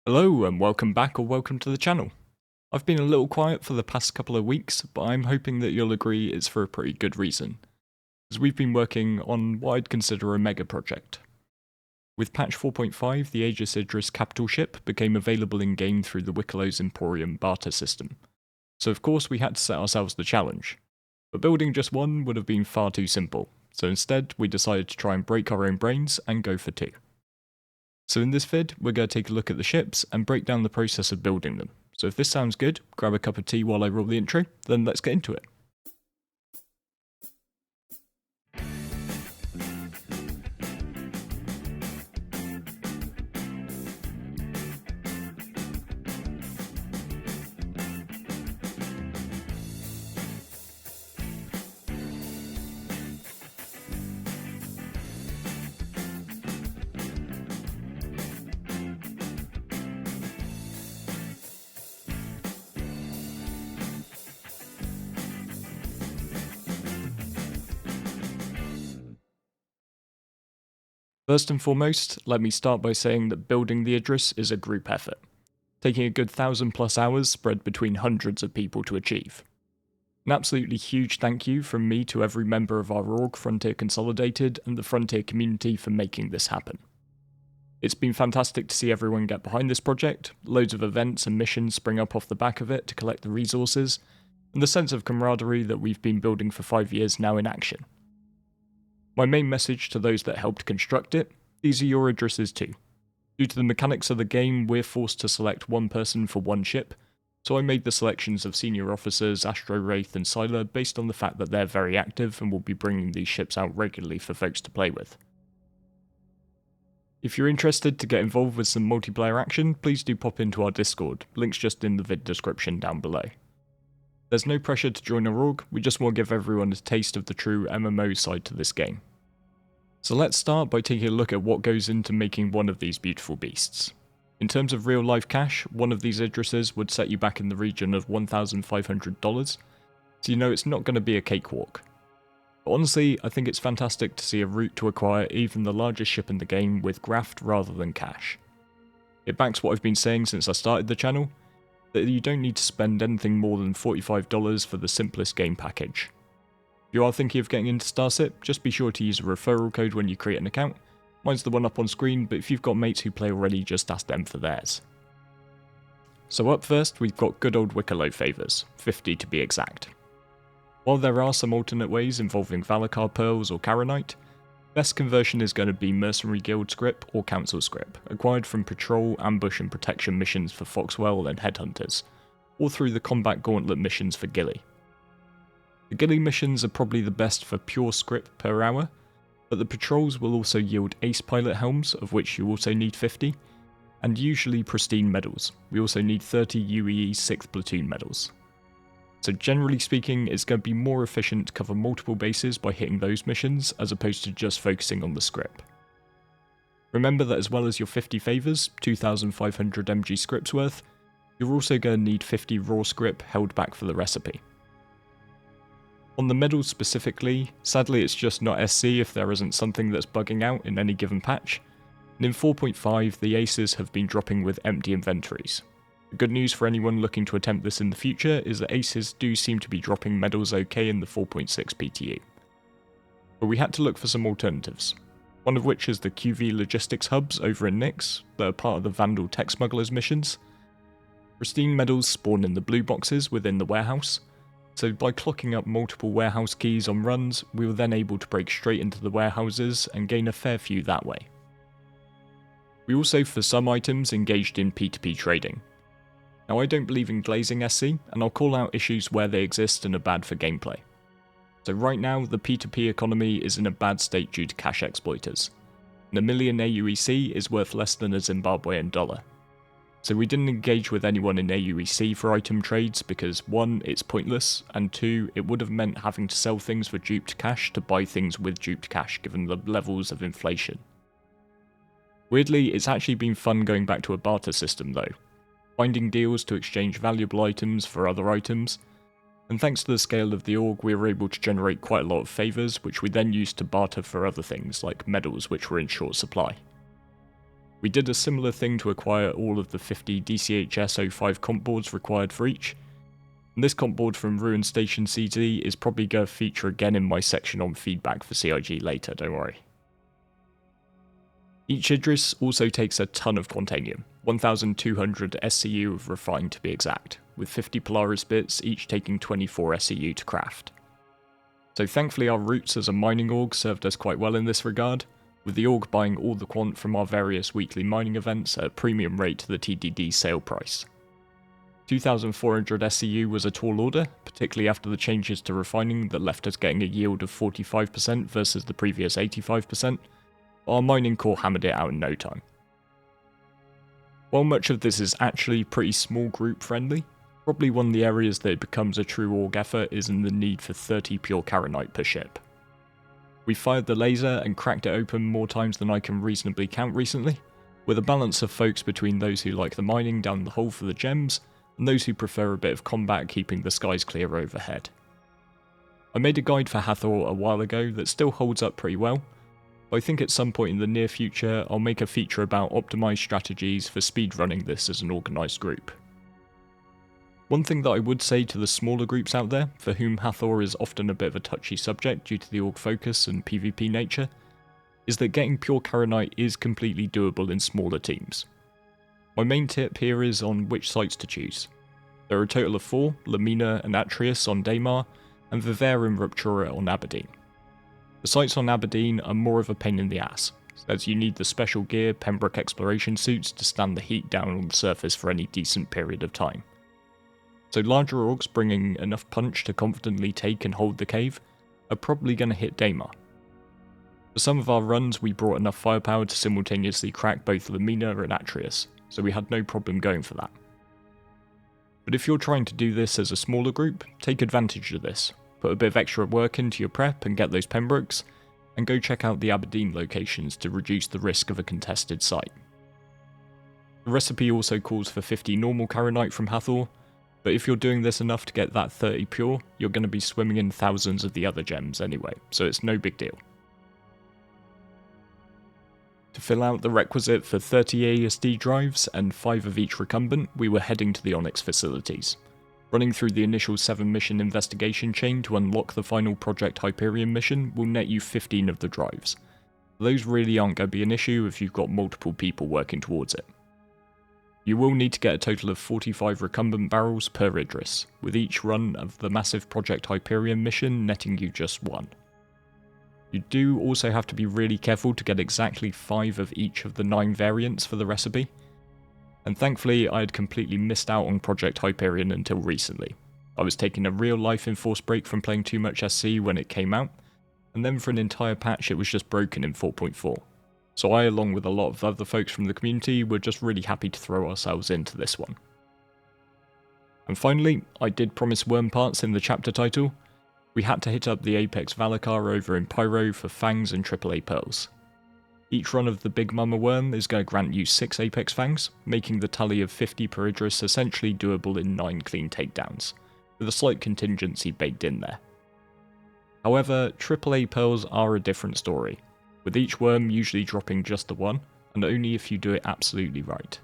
Hello and welcome back or welcome to the channel. I've been a little quiet for the past couple of weeks, but I'm hoping that you'll agree it's for a pretty good reason, as we've been working on what I'd consider a mega project. With patch 4.5, the Aegis Idris capital ship became available in-game through the Wikelo's Emporium barter system, so of course we had to set ourselves the challenge. But building just one would have been far too simple, so instead we decided to try and break our own brains and go for two. So in this vid, we're going to take a look at the ships and break down the process of building them. So if this sounds good, grab a cup of tea while I roll the intro, then let's get into it. First and foremost, let me start by saying that building the Idris is a group effort, taking a good 1,000+ hours spread between hundreds of people to achieve. An absolutely huge thank you from me to every member of our org, Frontier Consolidated, and the Frontier community for making this happen. It's been fantastic to see everyone get behind this project, loads of events and missions spring up off the back of it to collect the resources, and the sense of camaraderie that we've been building for 5 years now in action. My main message to those that helped construct it, these are your Idrises too. Due to the mechanics of the game, we're forced to select one person for one ship, so I made the selections of senior officers Astro Wraith and Sylar based on the fact that they're very active and will be bringing these ships out regularly for folks to play with. If you're interested to get involved with some multiplayer action, please do pop into our Discord, links just in the vid description down below. There's no pressure to join our org, we just want to give everyone a taste of the true MMO side to this game. So let's start by taking a look at what goes into making one of these beautiful beasts. In terms of real life cash, one of these Idrises would set you back in the region of $1,500, so you know it's not going to be a cakewalk. But honestly, I think it's fantastic to see a route to acquire even the largest ship in the game with graft rather than cash. It backs what I've been saying since I started the channel, that you don't need to spend anything more than $45 for the simplest game package. If you are thinking of getting into Starship, just be sure to use a referral code when you create an account. Mine's the one up on screen, but if you've got mates who play already, just ask them for theirs. So up first, we've got good old Wikelo favours, 50 to be exact. While there are some alternate ways involving Valakar Pearls or Karanite, best conversion is going to be Mercenary Guild scrip or Council scrip, acquired from Patrol, Ambush and Protection missions for Foxwell and Headhunters, or through the Combat Gauntlet missions for Ghillie. The Ghillie missions are probably the best for pure scrip per hour, but the Patrols will also yield Ace Pilot Helms, of which you also need 50, and usually Pristine Medals. We also need 30 UEE 6th Platoon medals. So generally speaking, it's going to be more efficient to cover multiple bases by hitting those missions, as opposed to just focusing on the scrip. Remember that as well as your 50 favours, 2,500 MG scrips worth, you're also going to need 50 raw scrip held back for the recipe. On the medals specifically, sadly it's just not SC if there isn't something that's bugging out in any given patch, and in 4.5 the aces have been dropping with empty inventories. The good news for anyone looking to attempt this in the future is that aces do seem to be dropping medals okay in the 4.6 PTU. But we had to look for some alternatives, one of which is the QV logistics hubs over in Nyx that are part of the Vandal Tech Smugglers missions. Pristine medals spawn in the blue boxes within the warehouse, so by clocking up multiple warehouse keys on runs, we were then able to break straight into the warehouses and gain a fair few that way. We also for some items engaged in P2P trading. Now I don't believe in glazing SC, and I'll call out issues where they exist and are bad for gameplay. So right now, the P2P economy is in a bad state due to cash exploiters, and a million AUEC is worth less than a Zimbabwean dollar. So we didn't engage with anyone in AUEC for item trades because 1, it's pointless, and 2, it would have meant having to sell things for duped cash to buy things with duped cash given the levels of inflation. Weirdly, it's actually been fun going back to a barter system though, finding deals to exchange valuable items for other items, and thanks to the scale of the org we were able to generate quite a lot of favours which we then used to barter for other things like medals which were in short supply. We did a similar thing to acquire all of the 50 DCHS-05 comp boards required for each, and this comp board from Ruin Station CZ is probably going to feature again in my section on feedback for CIG later, don't worry. Each Idris also takes a ton of Quantanium, 1200 SCU of refined to be exact, with 50 Polaris bits each taking 24 SCU to craft. So thankfully our roots as a mining org served us quite well in this regard, with the org buying all the quant from our various weekly mining events at a premium rate to the TDD sale price. 2400 SCU was a tall order, particularly after the changes to refining that left us getting a yield of 45% versus the previous 85%, but our mining core hammered it out in no time. While much of this is actually pretty small group friendly, probably one of the areas that it becomes a true org effort is in the need for 30 pure Karenite per ship. We fired the laser and cracked it open more times than I can reasonably count recently, with a balance of folks between those who like the mining down the hole for the gems, and those who prefer a bit of combat keeping the skies clear overhead. I made a guide for Hathor a while ago that still holds up pretty well, but I think at some point in the near future I'll make a feature about optimised strategies for speedrunning this as an organised group. One thing that I would say to the smaller groups out there, for whom Hathor is often a bit of a touchy subject due to the org focus and PvP nature, is that getting pure Karenite is completely doable in smaller teams. My main tip here is on which sites to choose. There are a total of 4, Lamina and Atreus on Daymar, and Viver and Ruptura on Aberdeen. The sites on Aberdeen are more of a pain in the ass, as you need the special gear Pembroke exploration suits to stand the heat down on the surface for any decent period of time. So larger orgs bringing enough punch to confidently take and hold the cave are probably going to hit Daymar. For some of our runs we brought enough firepower to simultaneously crack both Lamina and Atreus, so we had no problem going for that. But if you're trying to do this as a smaller group, take advantage of this, put a bit of extra work into your prep and get those Pembrokes, and go check out the Aberdeen locations to reduce the risk of a contested site. The recipe also calls for 50 normal Karenite from Hathor, but if you're doing this enough to get that 30 pure, you're going to be swimming in thousands of the other gems anyway, so it's no big deal. To fill out the requisite for 30 ASD drives and 5 of each recumbent, we were heading to the Onyx facilities. Running through the initial 7 mission investigation chain to unlock the final Project Hyperion mission will net you 15 of the drives. Those really aren't going to be an issue if you've got multiple people working towards it. You will need to get a total of 45 recumbent barrels per Idris, with each run of the massive Project Hyperion mission netting you just 1. You do also have to be really careful to get exactly 5 of each of the 9 variants for the recipe, and thankfully I had completely missed out on Project Hyperion until recently. I was taking a real life enforced break from playing too much SC when it came out, and then for an entire patch it was just broken in 4.4. So I, along with a lot of other folks from the community, were just really happy to throw ourselves into this one. And finally, I did promise worm parts in the chapter title. We had to hit up the Apex Valakar over in Pyro for fangs and AAA pearls. Each run of the Big Mama worm is going to grant you 6 Apex fangs, making the tally of 50 per Idris essentially doable in 9 clean takedowns, with a slight contingency baked in there. However, AAA pearls are a different story, with each worm usually dropping just the 1, and only if you do it absolutely right.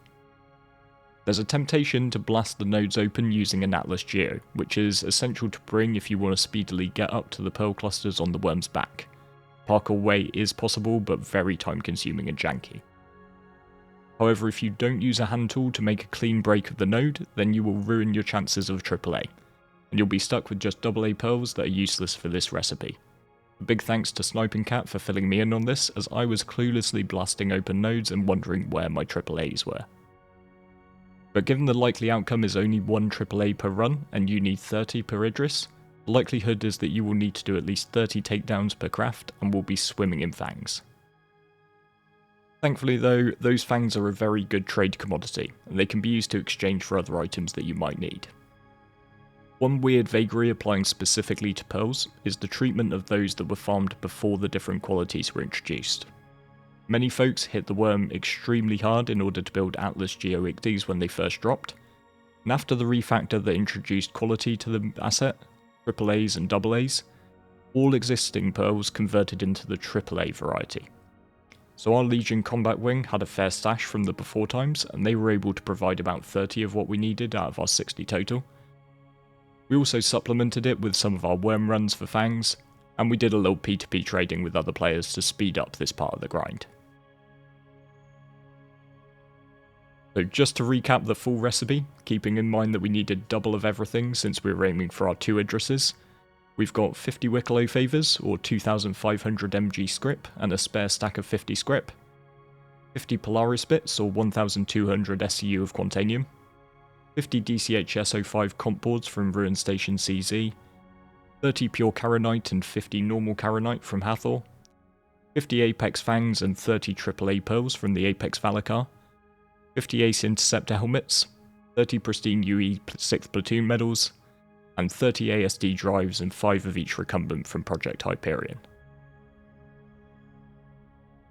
There's a temptation to blast the nodes open using an Atlas Geo, which is essential to bring if you want to speedily get up to the pearl clusters on the worm's back. Parkour way is possible, but very time consuming and janky. However, if you don't use a hand tool to make a clean break of the node, then you will ruin your chances of AAA, and you'll be stuck with just AA pearls that are useless for this recipe. A big thanks to Sniping Cat for filling me in on this, as I was cluelessly blasting open nodes and wondering where my AAAs were. But given the likely outcome is only 1 AAA per run, and you need 30 per Idris, the likelihood is that you will need to do at least 30 takedowns per craft and will be swimming in fangs. Thankfully though, those fangs are a very good trade commodity, and they can be used to exchange for other items that you might need. One weird vagary applying specifically to pearls is the treatment of those that were farmed before the different qualities were introduced. Many folks hit the worm extremely hard in order to build Atlas Geo Icties when they first dropped, and after the refactor that introduced quality to the asset, AAAs and AAs, all existing pearls converted into the AAA variety. so our Legion combat wing had a fair stash from the before times, and they were able to provide about 30 of what we needed out of our 60 total. We also supplemented it with some of our worm runs for fangs, and we did a little P2P trading with other players to speed up this part of the grind. So just to recap the full recipe, keeping in mind that we needed double of everything since we were aiming for our 2 Idrises, we've got 50 Wikelo Favours or 2500 MG scrip and a spare stack of 50 scrip, 50 Polaris bits or 1200 SCU of Quantanium, 50 DCHS-05 comp boards from Ruin Station CZ, 30 pure Karanite and 50 normal Karanite from Hathor, 50 Apex Fangs and 30 AAA Pearls from the Apex Valakar, 50 Ace Interceptor helmets, 30 pristine UE 6th Platoon medals, and 30 ASD drives and 5 of each recumbent from Project Hyperion.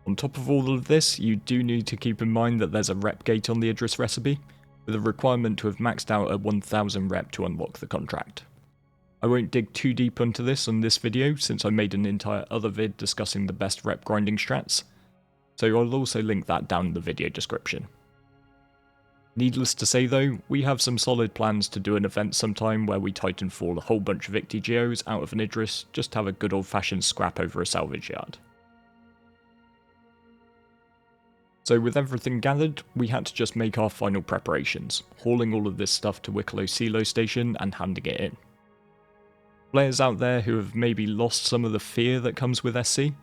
On top of all of this, you do need to keep in mind that there's a rep gate on the Idris recipe, with a requirement to have maxed out at 1000 rep to unlock the contract. I won't dig too deep into this on this video since I made an entire other vid discussing the best rep grinding strats, so I'll also link that down in the video description. Needless to say though, we have some solid plans to do an event sometime where we Titanfall a whole bunch of Icti Geos out of an Idris just to have a good old fashioned scrap over a salvage yard. So with everything gathered, we had to just make our final preparations, hauling all of this stuff to Wikelo Silo Station and handing it in. Players out there who have maybe lost some of the fear that comes with SC,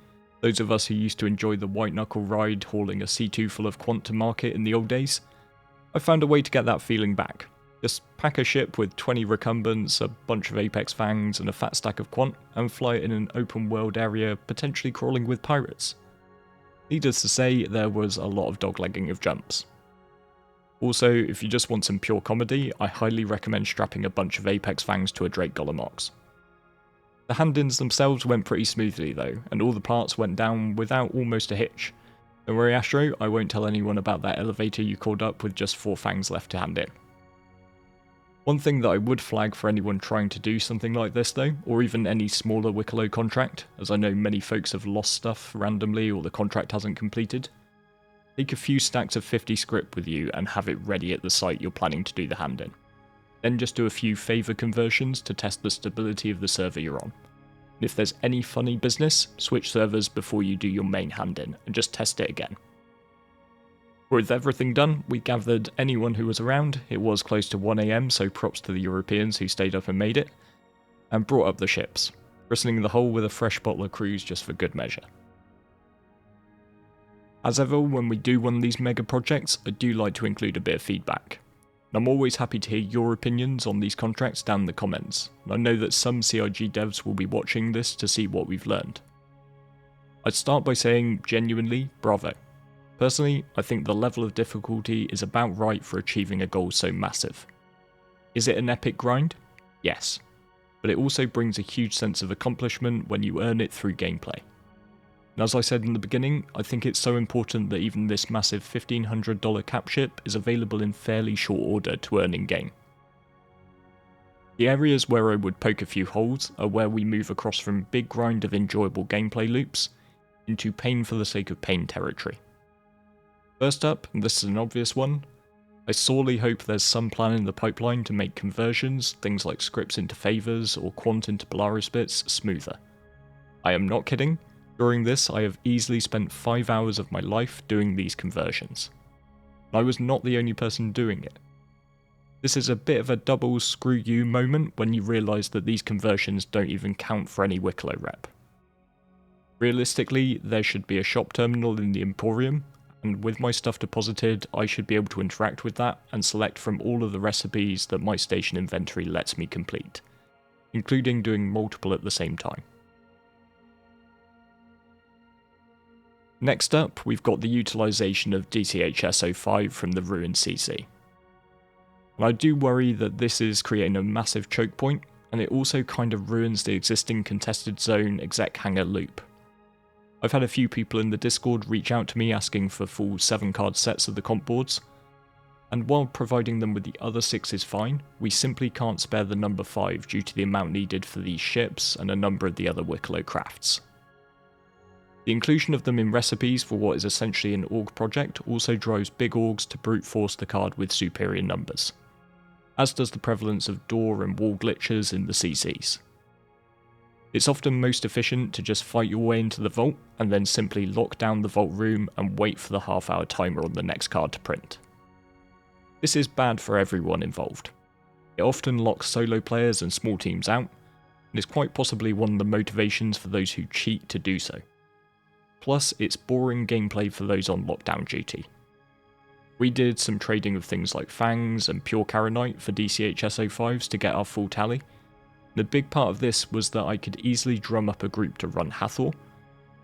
those of us who used to enjoy the white knuckle ride hauling a C2 full of quant to market in the old days, I found a way to get that feeling back. Just pack a ship with 20 recumbents, a bunch of Apex Fangs and a fat stack of quant, and fly it in an open world area potentially crawling with pirates. Needless to say, there was a lot of doglegging of jumps. Also, if you just want some pure comedy, I highly recommend strapping a bunch of Apex Fangs to a Drake Golem Ox. The hand-ins themselves went pretty smoothly though, and all the parts went down without almost a hitch. Don't worry Astro, I won't tell anyone about that elevator you called up with just 4 fangs left to hand in. One thing that I would flag for anyone trying to do something like this though, or even any smaller Wikelo contract, as I know many folks have lost stuff randomly or the contract hasn't completed, take a few stacks of 50 script with you and have it ready at the site you're planning to do the hand in. Then just do a few favour conversions to test the stability of the server you're on. And if there's any funny business, switch servers before you do your main hand in and just test it again. With everything done, we gathered anyone who was around, it was close to 1 AM so props to the Europeans who stayed up and made it, and brought up the ships, christening the whole with a fresh bottle of cruise just for good measure. As ever, when we do one of these mega projects, I do like to include a bit of feedback. I'm always happy to hear your opinions on these contracts down in the comments, and I know that some CIG devs will be watching this to see what we've learned. I'd start by saying, genuinely, bravo. Personally, I think the level of difficulty is about right for achieving a goal so massive. Is it an epic grind? Yes, but it also brings a huge sense of accomplishment when you earn it through gameplay. And as I said in the beginning, I think it's so important that even this massive $1,500 cap ship is available in fairly short order to earn in game. The areas where I would poke a few holes are where we move across from big grind of enjoyable gameplay loops into pain for the sake of pain territory. First up, and this is an obvious one, I sorely hope there's some plan in the pipeline to make conversions, things like scripts into favours or quant into Polaris bits, smoother. I am not kidding. During this, I have easily spent 5 hours of my life doing these conversions. I was not the only person doing it. This is a bit of a double screw you moment when you realise that these conversions don't even count for any Wikelo rep. Realistically, there should be a shop terminal in the Emporium, and with my stuff deposited, I should be able to interact with that and select from all of the recipes that my station inventory lets me complete, including doing multiple at the same time. Next up, we've got the utilisation of DCHS-05 from the Ruin CC. And I do worry that this is creating a massive choke point, and it also kind of ruins the existing contested zone exec hangar loop. I've had a few people in the Discord reach out to me asking for full 7 card sets of the comp boards, and while providing them with the other 6 is fine, we simply can't spare the number 5 due to the amount needed for these ships and a number of the other Wikelo crafts. The inclusion of them in recipes for what is essentially an org project also drives big orgs to brute force the card with superior numbers, as does the prevalence of door and wall glitches in the CCs. It's often most efficient to just fight your way into the vault and then simply lock down the vault room and wait for the half-hour timer on the next card to print. This is bad for everyone involved. It often locks solo players and small teams out, and is quite possibly one of the motivations for those who cheat to do so. Plus, it's boring gameplay for those on lockdown duty. We did some trading of things like Fangs and Pure Karanite for DCH SO5s to get our full tally. The big part of this was that I could easily drum up a group to run Hathor,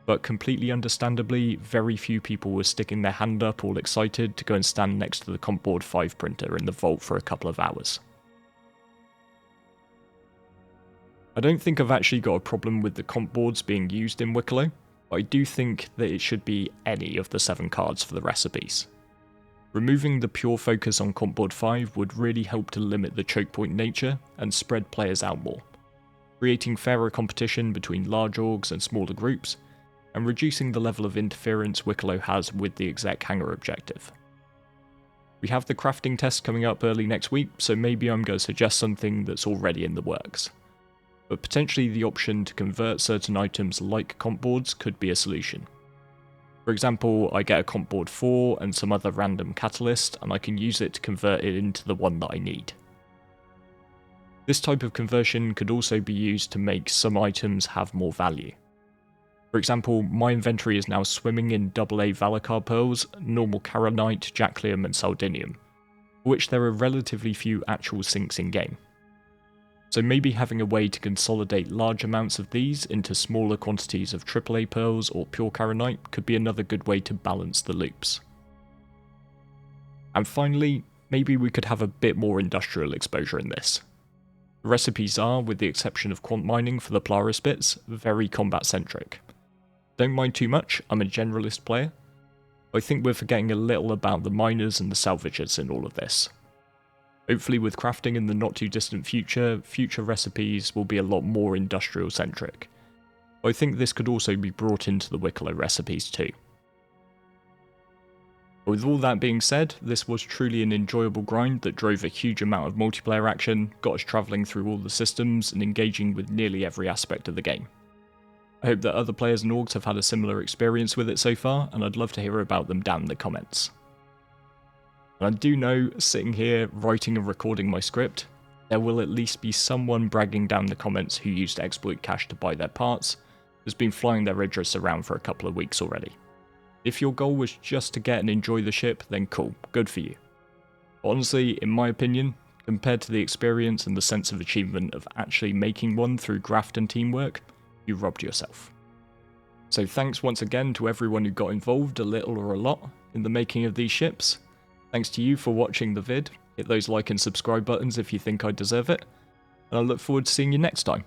but completely understandably, very few people were sticking their hand up all excited to go and stand next to the Compboard 5 printer in the vault for a couple of hours. I don't think I've actually got a problem with the comp boards being used in Wikelo, but I do think that it should be any of the 7 cards for the recipes. Removing the pure focus on Compboard 5 would really help to limit the choke point nature and spread players out more, creating fairer competition between large orgs and smaller groups, and reducing the level of interference Wikelo has with the exec hangar objective. We have the crafting test coming up early next week, so maybe I'm going to suggest something that's already in the works. But potentially the option to convert certain items like comp boards could be a solution. For example, I get a comp board 4 and some other random catalyst, and I can use it to convert it into the one that I need. This type of conversion could also be used to make some items have more value. For example, my inventory is now swimming in AA Valakar pearls, normal Karanite, Jacklium and Saldinium, for which there are relatively few actual sinks in game. So maybe having a way to consolidate large amounts of these into smaller quantities of AAA pearls or pure Karanite could be another good way to balance the loops. And finally, maybe we could have a bit more industrial exposure in this. The recipes are, with the exception of quant mining for the Polaris bits, very combat centric. Don't mind too much, I'm a generalist player. I think we're forgetting a little about the miners and the salvagers in all of this. Hopefully with crafting in the not too distant future, future recipes will be a lot more industrial centric. I think this could also be brought into the Wikelo recipes too. With all that being said, this was truly an enjoyable grind that drove a huge amount of multiplayer action, got us travelling through all the systems and engaging with nearly every aspect of the game. I hope that other players and orgs have had a similar experience with it so far, and I'd love to hear about them down in the comments. And I do know, sitting here writing and recording my script, there will at least be someone bragging down the comments who used exploit cash to buy their parts, has been flying their Idris around for a couple of weeks already. If your goal was just to get and enjoy the ship, then cool, good for you. But honestly, in my opinion, compared to the experience and the sense of achievement of actually making one through graft and teamwork, you robbed yourself. So thanks once again to everyone who got involved, a little or a lot, in the making of these ships. Thanks to you for watching the vid, hit those like and subscribe buttons if you think I deserve it, and I look forward to seeing you next time.